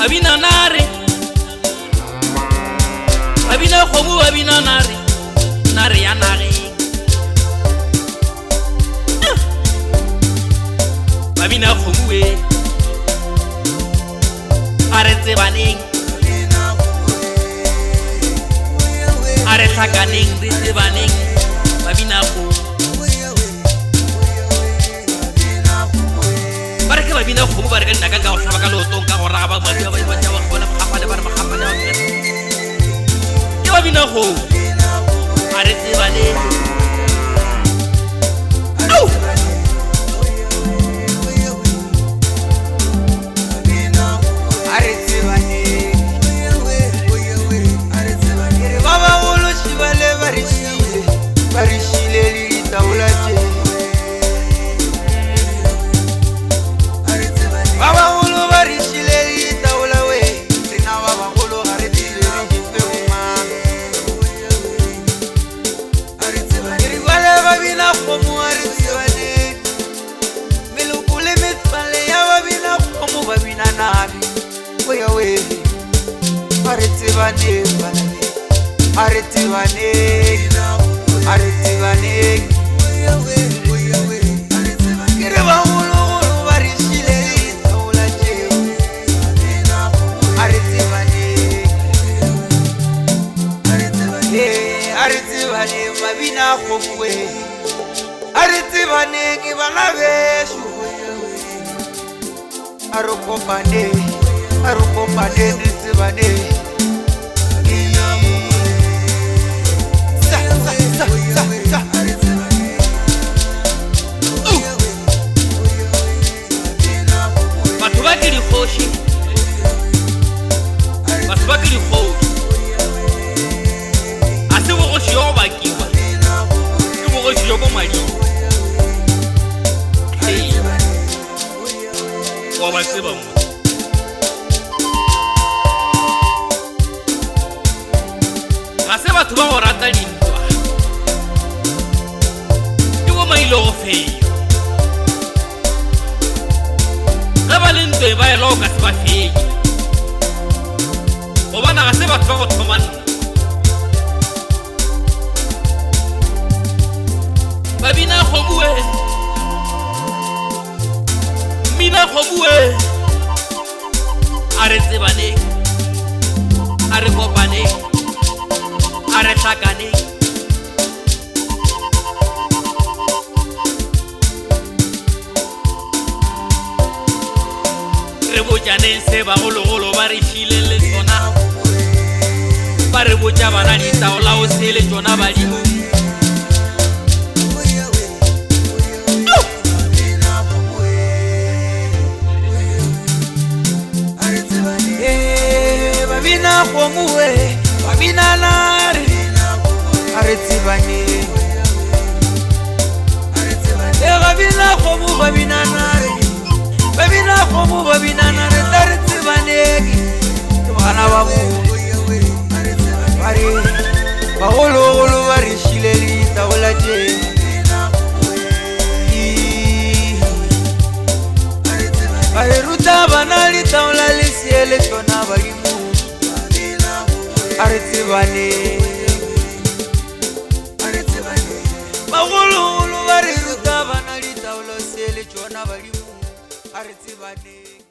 babina nare babina khobu babina nare nare ya nare babina khobu we aretse baneng are tsakaneng ritse baneng babina khobu barke babina khobu barke naka ka o hlaba ka lotong ka go raga ba madi ba ba tjawa bona khapa le ba khapa le ke babina khobu aretse baneng au Aretsibane